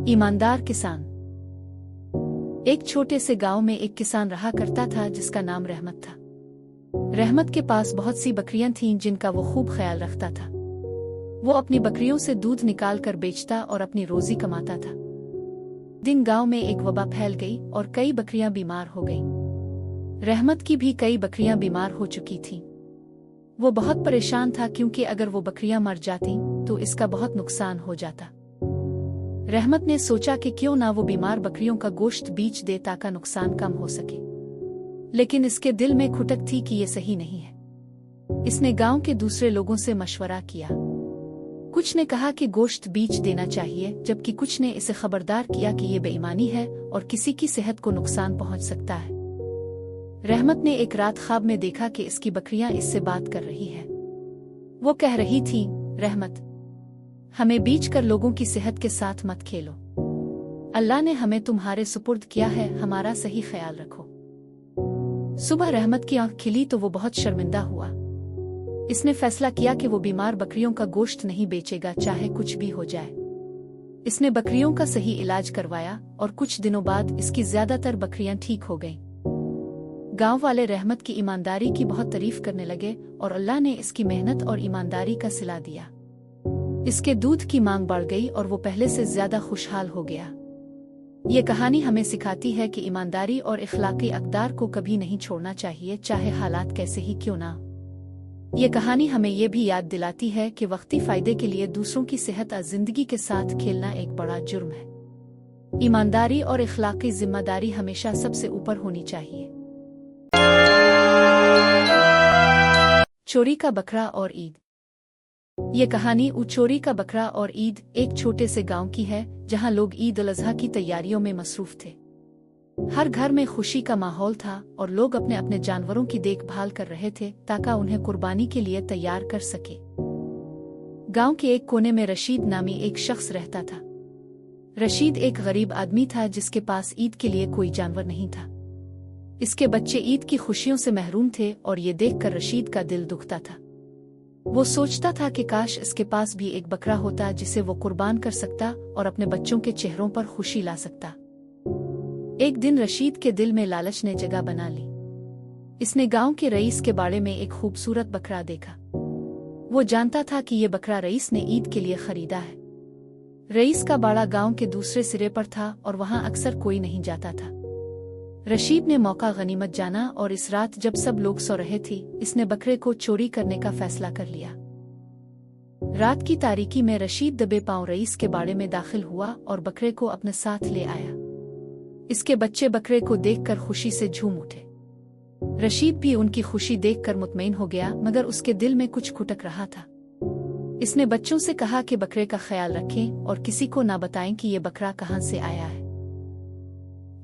ईमानदार किसान। एक छोटे से गांव में एक किसान रहा करता था जिसका नाम रहमत था। रहमत के पास बहुत सी बकरियां थीं जिनका वो खूब ख्याल रखता था। वो अपनी बकरियों से दूध निकाल कर बेचता और अपनी रोजी कमाता था। दिन गांव में एक वबा फैल गई और कई बकरियां बीमार हो गईं। रहमत की भी कई बकरियां बीमार हो चुकी थीं। वो बहुत परेशान था क्योंकि अगर वो बकरियां मर जातीं तो इसका बहुत नुकसान हो जाता। रहमत ने सोचा कि क्यों ना वो बीमार बकरियों का गोश्त बेच दे ताकि नुकसान कम हो सके। लेकिन इसके दिल में खुटक थी कि ये सही नहीं है। इसने गांव के दूसरे लोगों से मशवरा किया। कुछ ने कहा कि गोश्त बेच देना चाहिए, जबकि कुछ ने इसे खबरदार किया कि ये बेईमानी है और किसी की सेहत को नुकसान पहुंच सकता है। रहमत ने एक रात ख्वाब में देखा कि इसकी बकरियां इससे बात कर रही हैं। वो कह रही थी, रहमत, हमें बीच कर लोगों की सेहत के साथ मत खेलो। अल्लाह ने हमें तुम्हारे सुपुर्द किया है, हमारा सही ख्याल रखो। सुबह रहमत की आंख खिली तो वो बहुत शर्मिंदा हुआ। इसने फैसला किया कि वो बीमार बकरियों का गोश्त नहीं बेचेगा, चाहे कुछ भी हो जाए। इसने बकरियों का सही इलाज करवाया और कुछ दिनों बाद इसकी ज्यादातर बकरियां ठीक हो गईं। गांव वाले रहमत की ईमानदारी की बहुत तारीफ करने लगे और अल्लाह ने इसकी मेहनत और ईमानदारी का सिला दिया। इसके दूध की मांग बढ़ गई और वो पहले से ज्यादा खुशहाल हो गया। ये कहानी हमें सिखाती है कि ईमानदारी और इखलाकी अक़दार को कभी नहीं छोड़ना चाहिए, चाहे हालात कैसे ही क्यों ना। ये कहानी हमें ये भी याद दिलाती है कि वक्ती फायदे के लिए दूसरों की सेहत और जिंदगी के साथ खेलना एक बड़ा जुर्म है। ईमानदारी और इखलाकी जिम्मेदारी हमेशा सबसे ऊपर होनी चाहिए। चोरी का बकरा और ईद। ये कहानी चोरी का बकरा और ईद एक छोटे से गांव की है जहां लोग ईद उल अज़हा की तैयारियों में मसरूफ थे। हर घर में खुशी का माहौल था और लोग अपने अपने जानवरों की देखभाल कर रहे थे ताकि उन्हें कुर्बानी के लिए तैयार कर सके। गांव के एक कोने में रशीद नामी एक शख्स रहता था। रशीद एक गरीब आदमी था जिसके पास ईद के लिए कोई जानवर नहीं था। इसके बच्चे ईद की खुशियों से महरूम थे और ये देखकर रशीद का दिल दुखता था। वो सोचता था कि काश इसके पास भी एक बकरा होता जिसे वो कुर्बान कर सकता और अपने बच्चों के चेहरों पर खुशी ला सकता। एक दिन रशीद के दिल में लालच ने जगह बना ली। इसने गांव के रईस के बाड़े में एक खूबसूरत बकरा देखा। वो जानता था कि ये बकरा रईस ने ईद के लिए खरीदा है। रईस का बाड़ा गांव के दूसरे सिरे पर था और वहां अक्सर कोई नहीं जाता था। रशीद ने मौका गनीमत जाना और इस रात जब सब लोग सो रहे थे, इसने बकरे को चोरी करने का फैसला कर लिया। रात की तारीकी में रशीद दबे पांव रईस के बाड़े में दाखिल हुआ और बकरे को अपने साथ ले आया। इसके बच्चे बकरे को देखकर खुशी से झूम उठे। रशीद भी उनकी खुशी देखकर मुतमईन हो गया, मगर उसके दिल में कुछ खुटक रहा था। इसने बच्चों से कहा कि बकरे का ख्याल रखें और किसी को ना बताएं कि ये बकरा कहां से आया है।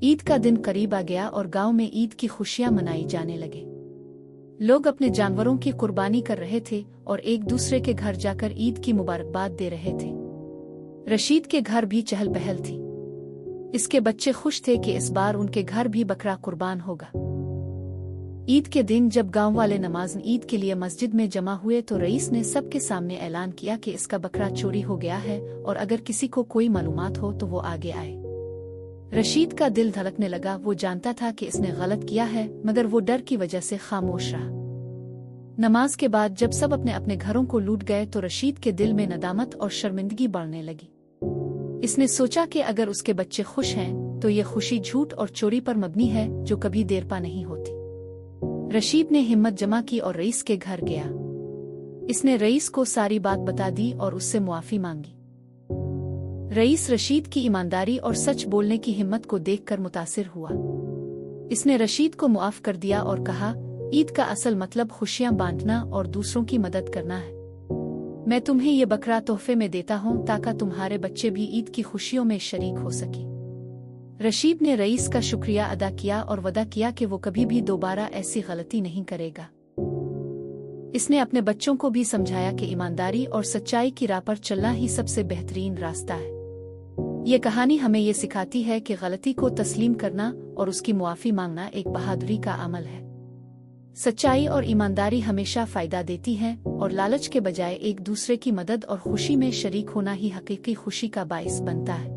ईद का दिन करीब आ गया और गांव में ईद की खुशियां मनाई जाने लगे। लोग अपने जानवरों की कुर्बानी कर रहे थे और एक दूसरे के घर जाकर ईद की मुबारकबाद दे रहे थे। रशीद के घर भी चहल पहल थी। इसके बच्चे खुश थे कि इस बार उनके घर भी बकरा कुर्बान होगा। ईद के दिन जब गांव वाले नमाज ईद के लिए मस्जिद में जमा हुए तो रईस ने सबके सामने ऐलान किया कि इसका बकरा चोरी हो गया है और अगर किसी को कोई मालूमात हो तो वो आगे आए। रशीद का दिल धड़कने लगा। वो जानता था कि इसने गलत किया है, मगर वो डर की वजह से खामोश रहा। नमाज के बाद जब सब अपने अपने घरों को लूट गए तो रशीद के दिल में नदामत और शर्मिंदगी बढ़ने लगी। इसने सोचा कि अगर उसके बच्चे खुश हैं तो ये खुशी झूठ और चोरी पर मबनी है जो कभी देर पा नहीं होती। रशीद ने हिम्मत जमा की और रईस के घर गया। इसने रईस को सारी बात बता दी और उससे मुआफी मांगी। रईस रशीद की ईमानदारी और सच बोलने की हिम्मत को देखकर मुतासिर हुआ। इसने रशीद को मुआफ कर दिया और कहा, ईद का असल मतलब खुशियां बांटना और दूसरों की मदद करना है। मैं तुम्हें ये बकरा तोहफे में देता हूं ताकि तुम्हारे बच्चे भी ईद की खुशियों में शरीक हो सके। रशीद ने रईस का शुक्रिया अदा किया और वदा किया कि वो कभी भी दोबारा ऐसी गलती नहीं करेगा। इसने अपने बच्चों को भी समझाया कि ईमानदारी और सच्चाई की राह पर चलना ही सबसे बेहतरीन रास्ता है। ये कहानी हमें ये सिखाती है कि गलती को तस्लीम करना और उसकी मुआफी मांगना एक बहादुरी का अमल है। सच्चाई और ईमानदारी हमेशा फायदा देती है और लालच के बजाय एक दूसरे की मदद और खुशी में शरीक होना ही हकीकी खुशी का बाइस बनता है।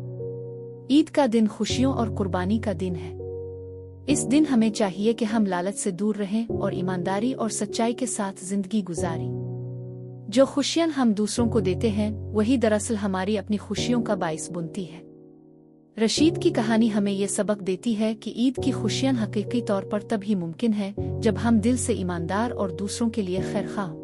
ईद का दिन खुशियों और कुर्बानी का दिन है। इस दिन हमें चाहिए कि हम लालच से दूर रहें और ईमानदारी और सच्चाई के साथ जिंदगी गुजारें। जो खुशियां हम दूसरों को देते हैं वही दरअसल हमारी अपनी खुशियों का बाइस बनती है। रशीद की कहानी हमें ये सबक देती है कि ईद की खुशियां हकीकी तौर पर तभी मुमकिन है जब हम दिल से ईमानदार और दूसरों के लिए खैरख्वाह हों।